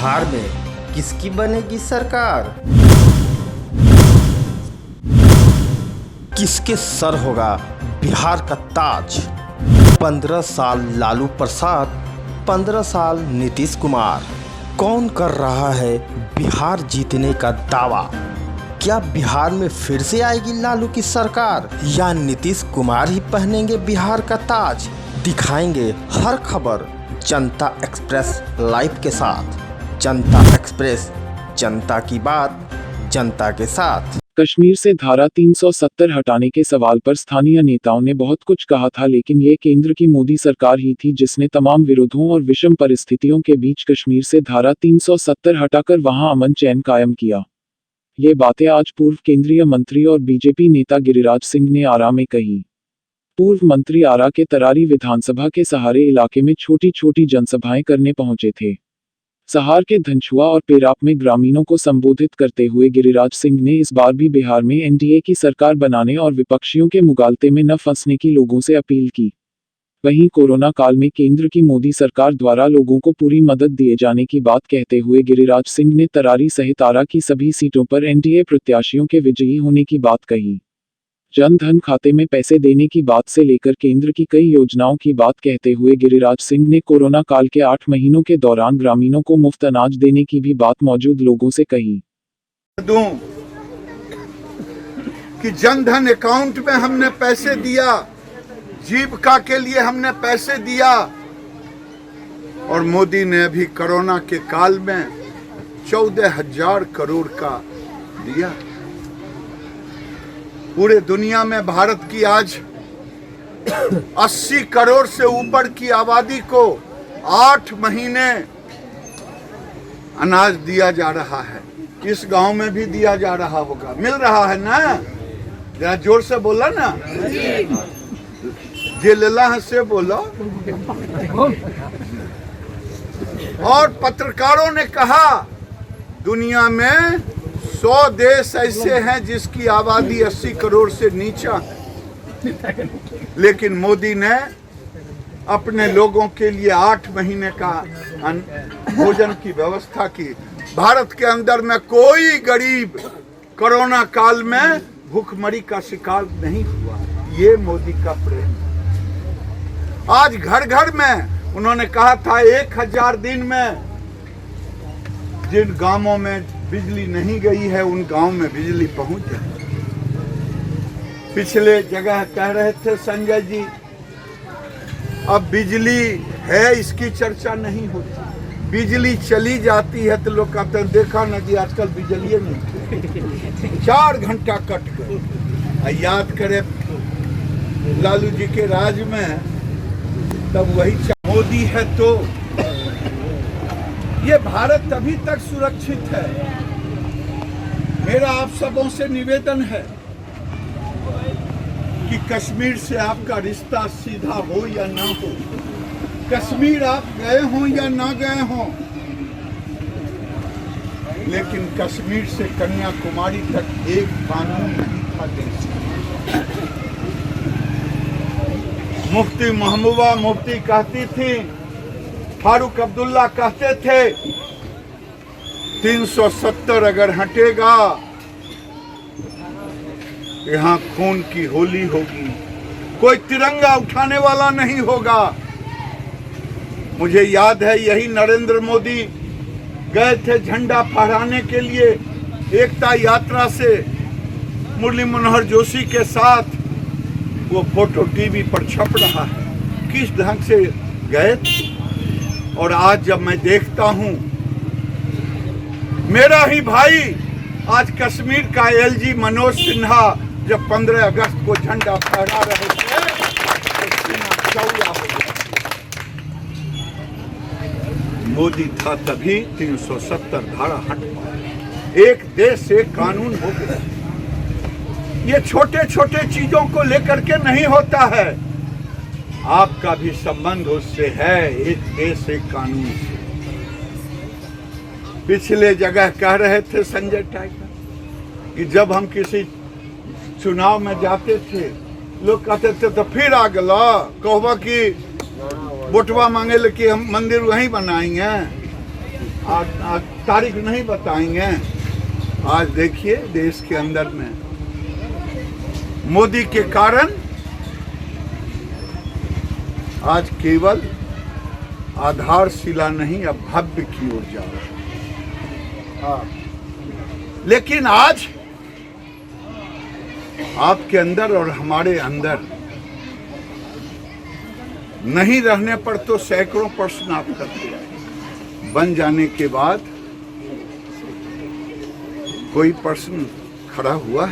बिहार में किसकी बनेगी सरकार? किसके सर होगा बिहार का ताज? 15 साल लालू प्रसाद, 15 साल नीतीश कुमार। कौन कर रहा है बिहार जीतने का दावा? क्या बिहार में फिर से आएगी लालू की सरकार या नीतीश कुमार ही पहनेंगे बिहार का ताज? दिखाएंगे हर खबर जनता एक्सप्रेस लाइव के साथ। जनता एक्सप्रेस, जनता की बात, जनता के साथ। कश्मीर से धारा 370 हटाने के सवाल पर स्थानीय नेताओं ने बहुत कुछ कहा था, लेकिन ये केंद्र की मोदी सरकार ही थी जिसने तमाम विरोधों और विषम परिस्थितियों के बीच कश्मीर से धारा 370 हटाकर वहां अमन चैन कायम किया। ये बातें आज पूर्व केंद्रीय मंत्री और बीजेपी नेता गिरिराज सिंह ने आरा में कही। पूर्व मंत्री आरा के तरारी विधानसभा के सहारे इलाके में छोटी छोटी जनसभाएं करने पहुंचे थे। सहार के धनछुआ और पेराप में ग्रामीणों को संबोधित करते हुए गिरिराज सिंह ने इस बार भी बिहार में एनडीए की सरकार बनाने और विपक्षियों के मुगालते में न फंसने की लोगों से अपील की। वहीं कोरोना काल में केंद्र की मोदी सरकार द्वारा लोगों को पूरी मदद दिए जाने की बात कहते हुए गिरिराज सिंह ने तरारी सहित आरा की सभी सीटों पर एनडीए प्रत्याशियों के विजयी होने की बात कही। जन धन खाते में पैसे देने की बात से लेकर केंद्र की कई योजनाओं की बात कहते हुए गिरिराज सिंह ने कोरोना काल के 8 महीनों के दौरान ग्रामीणों को मुफ्त अनाज देने की भी बात मौजूद लोगों से कही। दूं कि जन धन अकाउंट में हमने पैसे दिया, जीविका के लिए हमने पैसे दिया, और मोदी ने अभी कोरोना के काल में 14,000 करोड़ का दिया। पूरे दुनिया में भारत की आज 80 करोड़ से ऊपर की आबादी को 8 महीने अनाज दिया जा रहा है। इस गांव में भी दिया जा रहा होगा, मिल रहा है ना? जरा जोर से बोला ना, जे लेला है से बोलो। और पत्रकारों ने कहा दुनिया में 100 देश ऐसे हैं जिसकी आबादी 80 करोड़ से नीचा है, लेकिन मोदी ने अपने लोगों के लिए 8 महीने का भोजन की व्यवस्था की। भारत के अंदर में कोई गरीब कोरोना काल में भूखमरी का शिकार नहीं हुआ। ये मोदी का प्रेम। आज घर घर में उन्होंने कहा था 1000 दिन में जिन गांवों में बिजली नहीं गई है उन गांव में बिजली पहुंच जाए। पिछले जगह कह रहे थे संजय जी, अब बिजली है इसकी चर्चा नहीं होती, बिजली चली जाती है तो लोग कहते हैं देखा ना जी आजकल बिजली नहीं, 4 घंटा कट गए। याद करे लालू जी के राज में तब वही मोदी है तो ये भारत अभी तक सुरक्षित है। मेरा आप सबों से निवेदन है कि कश्मीर से आपका रिश्ता सीधा हो या ना हो, कश्मीर आप गए हों या ना गए हों, लेकिन कश्मीर से कन्याकुमारी तक एक कानून नहीं था देश। मुफ्ती महबूबा मुफ्ती कहती थी, फारूक अब्दुल्ला कहते थे 370 अगर हटेगा यहाँ खून की होली होगी, कोई तिरंगा उठाने वाला नहीं होगा। मुझे याद है यही नरेंद्र मोदी गए थे झंडा फहराने के लिए एकता यात्रा से मुरली मनोहर जोशी के साथ। वो फोटो टीवी पर छप रहा है, किस ढंग से गए। और आज जब मैं देखता हूं मेरा ही भाई आज कश्मीर का एलजी मनोज सिन्हा जब 15 अगस्त को झंडा फहरा रहे थे तो सीना चौड़ा हो गया। मोदी था तभी 370 धारा हट पाई, एक देश एक कानून हो गया। ये छोटे छोटे चीजों को लेकर के नहीं होता है, आपका भी संबंध उससे है, एक देश एक कानून से। पिछले जगह कह रहे थे संजय टाइगर कि जब हम किसी चुनाव में जाते थे लोग कहते थे तो फिर आ गला कहवा कि वोटवा मांगे कि हम मंदिर वहीं बनाएंगे। आज तारीख नहीं बताएंगे। आज देखिए देश के अंदर में मोदी के कारण आज केवल आधारशिला नहीं, अब भव्य की ओर जा रहा है। लेकिन आज आपके अंदर और हमारे अंदर नहीं रहने पर तो सैकड़ों प्रश्न आप करते हैं, बन जाने के बाद कोई प्रश्न खड़ा हुआ है?